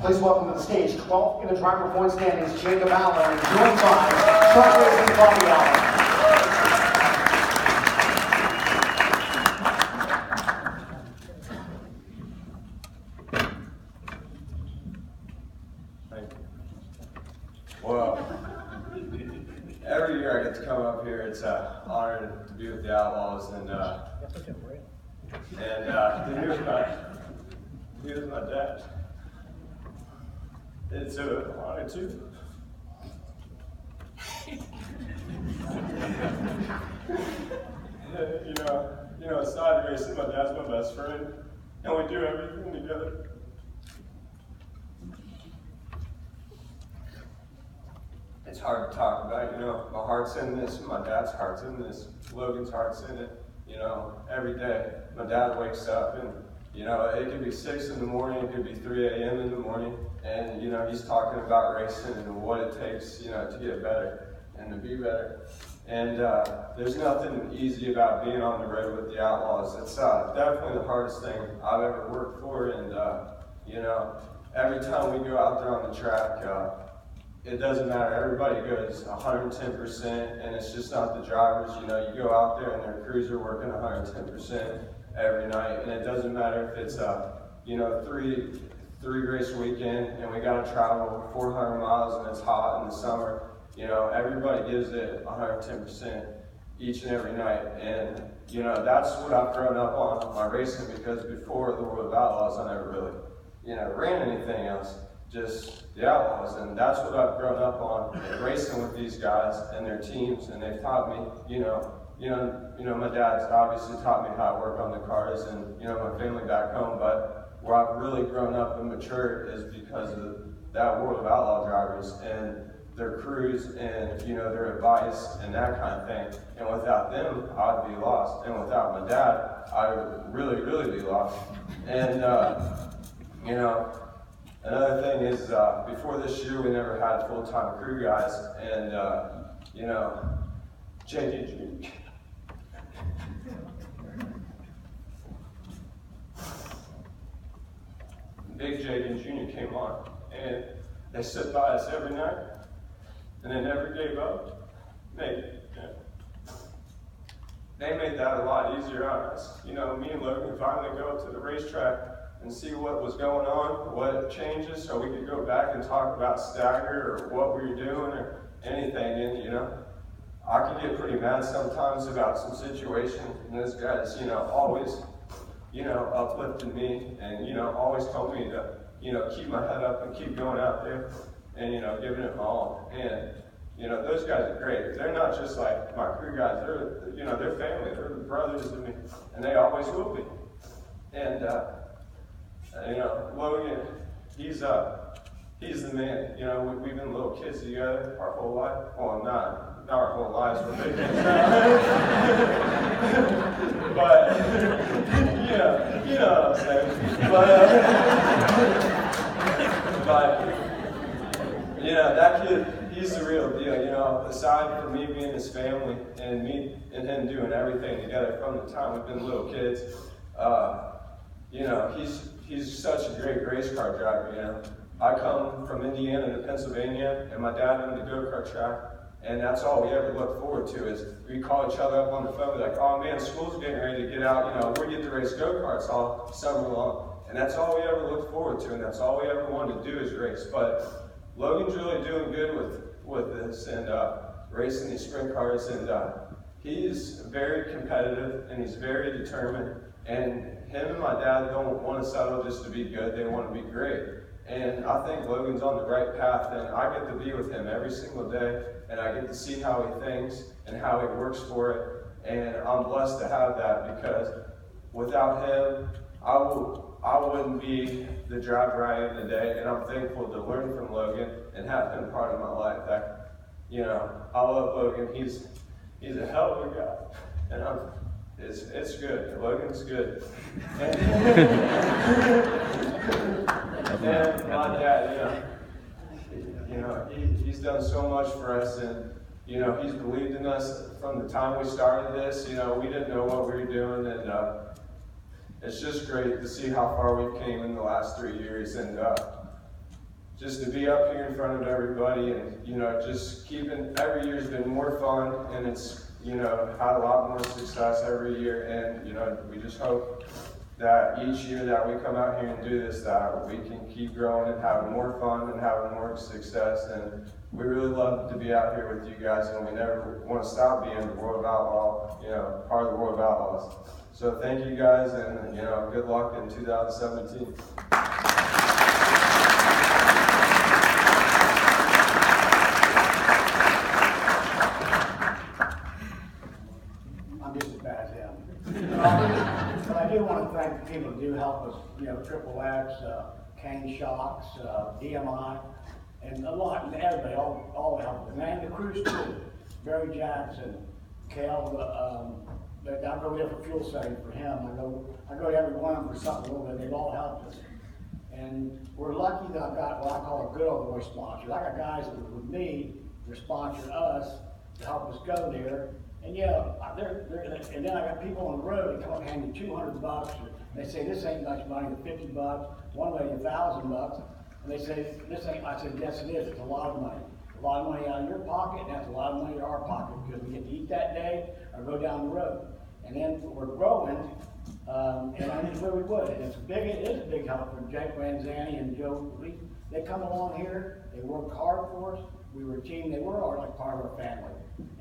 Please welcome to the stage 12th in the driver point standings, Jacob Outlaw, joined by truck racing Bobby Allen. Well, every year I get to come up here. It's an honor to be with the Outlaws, and to be with my dad. It's an honor too. Aside racing, my dad's my best friend, and we do everything together. It's hard to talk about, my heart's in this, my dad's heart's in this, Logan's heart's in it, every day. My dad wakes up and, it could be 6 in the morning, it could be 3 a.m. in the morning, and, he's talking about racing and what it takes, to get better and to be better. And there's nothing easy about being on the road with the Outlaws. It's definitely the hardest thing I've ever worked for, and, every time we go out there on the track, it doesn't matter, everybody goes 110%, and it's just not the drivers, you go out there and their crews are working 110% every night, and it doesn't matter if it's three race weekend and we gotta travel 400 miles and it's hot in the summer, everybody gives it 110% each and every night, and that's what I've grown up on my racing, because before the World of Outlaws I never really, ran anything else. Just the Outlaws, and that's what I've grown up on, racing with these guys and their teams, and they've taught me, my dad's obviously taught me how to work on the cars, and my family back home, but where I've really grown up and matured is because of that World of Outlaw drivers and their crews and their advice and that kind of thing. And without them, I'd be lost, and without my dad, I would really, really be lost. And another thing is, before this year, we never had full-time crew guys, and, JJ, Big JJ Jr. came on, and they stood by us every night, and they never gave up. They made that a lot easier on us. Me and Logan finally go up to the racetrack and see what was going on, what changes, so we could go back and talk about stagger or what we were doing or anything. And I can get pretty mad sometimes about some situation, and this guy's always uplifting me, and always told me to keep my head up and keep going out there and giving it my all. And those guys are great. They're not just like my crew guys. They're they're family. They're the brothers to me, and they always will be. And Logan, he's the man. We've been little kids together our whole life. Well, not our whole lives, we're big kids now. But you know what I'm saying. But that kid, he's the real deal. Aside from me being his family and me and him doing everything together from the time we've been little kids, he's such a great race car driver, I come from Indiana to Pennsylvania, and my dad owned a go-kart track, and that's all we ever look forward to is we call each other up on the phone, like, oh man, school's getting ready to get out, we get to race go-karts all summer long, and that's all we ever look forward to, and that's all we ever wanted to do is race. But Logan's really doing good with this, and racing these sprint cars, and he's very competitive, and he's very determined, and him and my dad don't want to settle just to be good, they want to be great. And I think Logan's on the right path, and I get to be with him every single day, and I get to see how he thinks and how he works for it, and I'm blessed to have that, because without him, I wouldn't be the driver I am today, and I'm thankful to learn from Logan and have him part of my life. I love Logan, he's a hell of a guy, and it's good. Logan's good. And my dad, he's done so much for us, and he's believed in us from the time we started this. We didn't know what we were doing, and it's just great to see how far we've came in the last 3 years. And just to be up here in front of everybody and, you know, just keeping, every year's been more fun and it's, you know, had a lot more success every year. And, you know, we just hope that each year that we come out here and do this, that we can keep growing and having more fun and having more success. And we really love to be out here with you guys, and we never want to stop being the World of Outlaw, you know, part of the World of Outlaws. So thank you guys, and, you know, good luck in 2017. I'm just as bad as him. But I do want to thank the people who do help us, you know, Triple X, Kane Shocks, DMI, and a lot, and everybody, all the help. And the crews too. Barry Jackson, Cal, I go there for fuel saving for him. I go to every one of them for something a little bit. They've all helped us. And we're lucky that I've got what I call a good old boy sponsor. I got guys that were with me, they're sponsoring us to help us go there. And yeah, and then I got people on the road that come up and hand me $200. They say, this ain't much money, $50, one lady $1,000. And they say, this ain't, I said, yes it is, it's a lot of money. A lot of money out of your pocket, and that's a lot of money in our pocket, because we get to eat that day or go down the road. And then we're growing, and I knew where we would. And it is a big help for Jake Ranzani and Joe Lee. They come along here, they work hard for us. We were a team, they were like part of our family.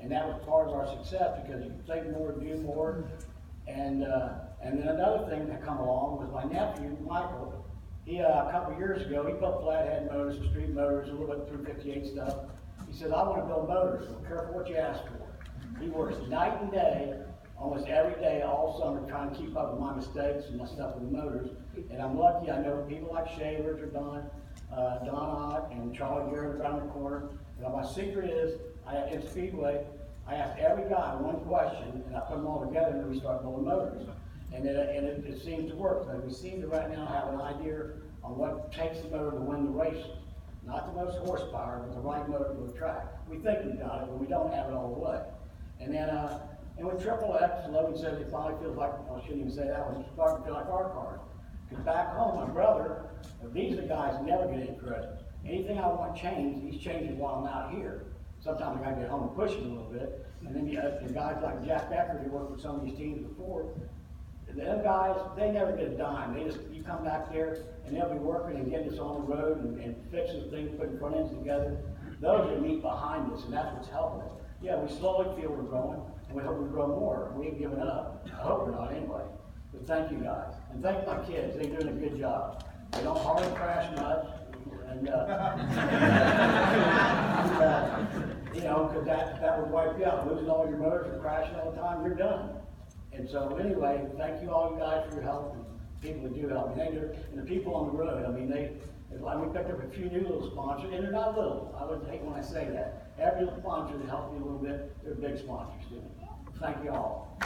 And that was part of our success, because you can think more, do more. And then another thing that come along was my nephew, Michael. He, a couple of years ago, he built flathead motors, street motors, a little bit through 58 stuff. He said, I want to build motors, so careful what you ask for. He works night and day, almost every day, all summer, trying to keep up with my mistakes and my stuff with the motors. And I'm lucky, I know people like Shavers or Don Ott and Charlie Garrett around the corner. And my secret is, in Speedway, I ask every guy one question, and I put them all together, and we start building motors. And it seems to work. Like we seem to right now have an idea on what takes the motor to win the race. Not the most horsepower, but the right motor for the track. We think we've got it, but we don't have it all the way. And then, and with Triple X, Logan says it finally feels like, I shouldn't even say that one, it's starting to feel like our cars. Because back home, my brother, these are the guys never get any credit. Anything I want changed, he's changing while I'm out here. Sometimes I gotta get home and push him a little bit. And then the guys like Jack Becker, who worked with some of these teams before, them guys, they never get a dime. They just, you come back there and they'll be working and getting us on the road and fixing things, putting front ends together. Those are meat behind us, and that's what's helping us. Yeah, we slowly feel we're growing, and we hope we grow more. We ain't giving up. I hope we're not anyway. But thank you guys. And thank my kids. They're doing a good job. They don't hardly crash much. And, you know, because that would wipe you out. Losing all your motors and crashing all the time, you're done. And so anyway, thank you all you guys for your help, and people that do help me. And the people on the road, I mean, we picked up a few new little sponsors, and they're not little. I would hate when I say that. Every little sponsor that helped me a little bit, they're big sponsors to me. Thank you all.